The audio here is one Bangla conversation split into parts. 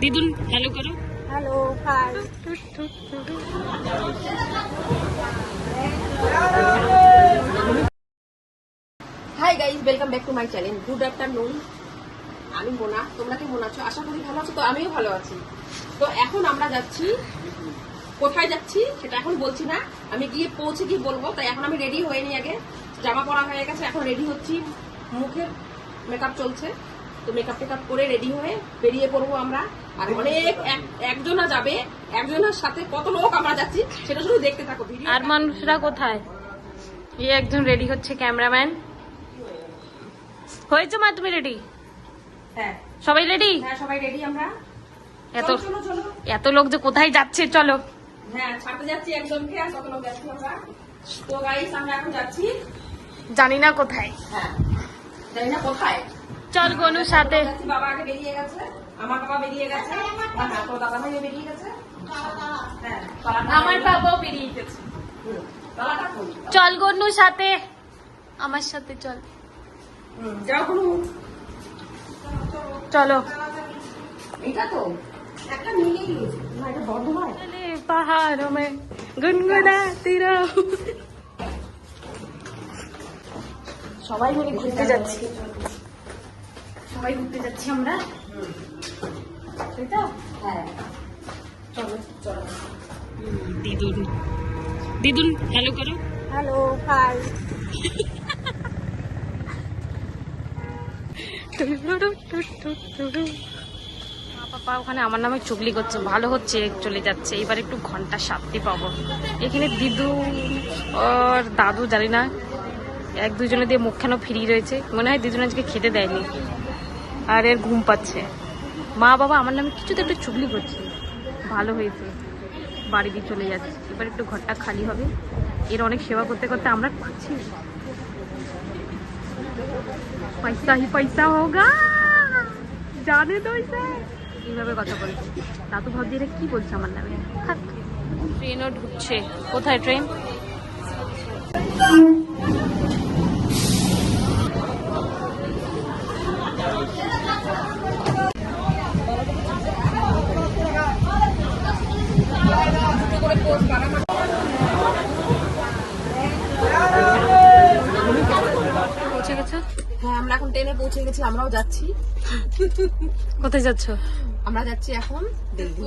দিদুন হ্যালো করো। Hello hi. Hi guys, welcome back to my channel. Good afternoon. আমি মোনা, তোমরা কি মনে আছো? আশা করি ভালো আছো। তো আমিও ভালো আছি। তো এখন আমরা যাচ্ছি, কোথায় যাচ্ছি সেটা এখন বলছি না, আমি গিয়ে পৌঁছে গিয়ে বলবো। তাই এখন আমি রেডি হয়ে নি, আগে জামা পরা হয়ে গেছে, এখন রেডি হচ্ছি, মুখের মেকআপ চলছে। তো মেকআপ টেকআপ করে রেডি হয়ে বেরিয়ে পড়বো আমরা। আর অনেক একজনা যাবে, একজনের সাথে কত লোক আমরা যাচ্ছি সেটা শুধু দেখতে থাকো ভিডিও। আর মানুষরা কোথায়? এই একজন রেডি হচ্ছে, ক্যামেরাম্যান। হয়েছে মা, তুমি রেডি? হ্যাঁ সবাই রেডি? হ্যাঁ, সবাই রেডি আমরা। এত চলো চলো। এত লোক যে কোথায় যাচ্ছে, চলো। হ্যাঁ, ছাড়তে যাচ্ছি একজনকে, আর কত লোক যাচ্ছি আমরা। তো গাইস, আমরা এখন যাচ্ছি, জানি না কোথায়। হ্যাঁ জানি না কোথায়। চল গনুর সাথে। বাবা আগে বেরিয়ে গেছে, আমার বাবা বেরিয়ে গেছে, হ্যাঁ তোর দাদা ভাইও বেরিয়ে গেছে। হ্যাঁ, আমার বাবাও বেরিয়ে গেছে। তলাটা কোন? চল গনুর সাথে, আমার সাথে চল। যাও কোনো। চলো। এটা তো একটা মিলেই গেছে না, এটা বন্ধ হয়। পাহাড় মে গুনগুনাতি রহো। সবাই মিলে ঘুরতে যাচ্ছি, সবাই ঘুরতে যাচ্ছি আমরা, তাই তো? হ্যাঁ চলো চলো। দিদুন দিদুন হ্যালো করো। Hello hi. মা পাপা ওখানে আমার নামে চুগলি করছে, ভালো হচ্ছে চলে যাচ্ছে, এবার একটু ঘন্টা শান্তি পাবো। এখানে দিদু আর দাদু জানি না, এক দুজনে দিয়ে মুখখানা ফিরিয়ে রয়েছে, মনে হয় দুজন আজকে খেতে দেয়নি আর এর ঘুম পাচ্ছে। মা বাবা আমার নামে কিছুতে একটু চুগলি করছে, ভালো হয়েছে, বাড়ি দিয়ে চলে যাচ্ছে। এবার একটু ঘরটা খালি হবে, এর অনেক সেবা করতে করতে আমরা পাচ্ছি। পয়সা হি পয়সা হোগা, জানে তো এইভাবে কথা বলছে। দাদু ভাবছি এটা কি বলছে আমার নামে। থাক, ট্রেনও ঢুকছে। কোথায় ট্রেন? পৌঁছে গেছে? হ্যাঁ, আমরা এখন ট্রেনে পৌঁছে গেছি, আমরাও যাচ্ছি। কোথায় যাচ্ছ? আমরা যাচ্ছি এখন দিল্লি।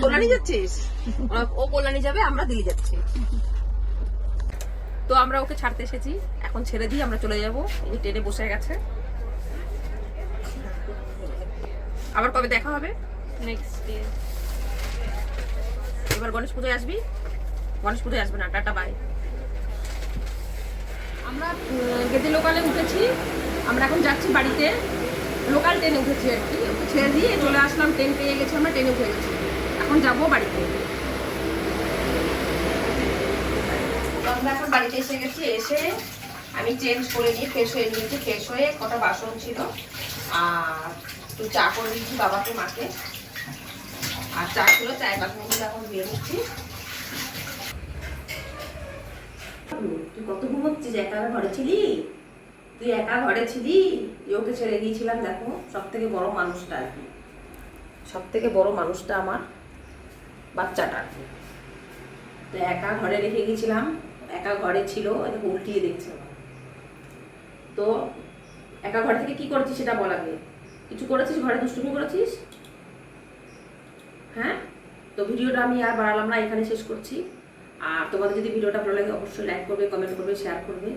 কল্যাণী যাচ্ছিস? ও কল্যাণী যাবে, আমরা দিল্লি যাচ্ছি। তো আমরা ওকে ছাড়তে এসেছি, এখন ছেড়ে দিয়ে আমরা চলে যাব। এই ট্রেনে বসে গেছে। আবার কবে দেখা হবে? Next day. এবার গণেশ পুজোয় আসবি? গণেশ পুজোয় আসবে না, টাটা বাই। আমরা গেদি লোকালে উঠেছি, আমরা এখন যাচ্ছি বাড়িতে। লোকাল ট্রেনে উঠেছি আর কি, ওকে ছেড়ে দিয়ে চলে আসলাম। ট্রেন পেয়ে গেছি, আমরা ট্রেনে উঠে গেছি, এখন যাবো বাড়িতে। তো আমরা এখন বাড়িতে এসে গেছি। এসে আমি চেঞ্জ করে নিয়ে ফ্রেশ হয়ে নিয়েছি। ফ্রেশ হয়ে কটা বাসন ছিল আর একটু চা করে দিয়েছি বাবাকে মাকে, আর চা ছিল, চায়ের বাসনগুলো এখন ধুয়ে নিচ্ছি। তুই কত ঘুমোচ্ছিস? একা ঘরে ছিলি? তুই একা ঘরে ছিলি? ওকে ছেড়ে গিয়েছিলাম। দেখো, সব থেকে বড় মানুষটা আর কি, সব থেকে বড় মানুষটা আমার বাচ্চাটা আর কি। তো একা ঘরে রেখে গেছিলাম, একা ঘরে ছিল, এটাকে উল্টিয়ে দেখছে। তো একা ঘর থেকে কি করেছিস সেটা বল আগে। কিছু করেছিস? ঘরে দুষ্টুমি করেছিস? হ্যাঁ। তো ভিডিওটা আমি আর বাড়ালাম না, এখানে শেষ করছি। আর তোমাদের যদি ভিডিওটা ভালো লাগে অবশ্যই লাইক করবে, কমেন্ট করবে, শেয়ার করবে।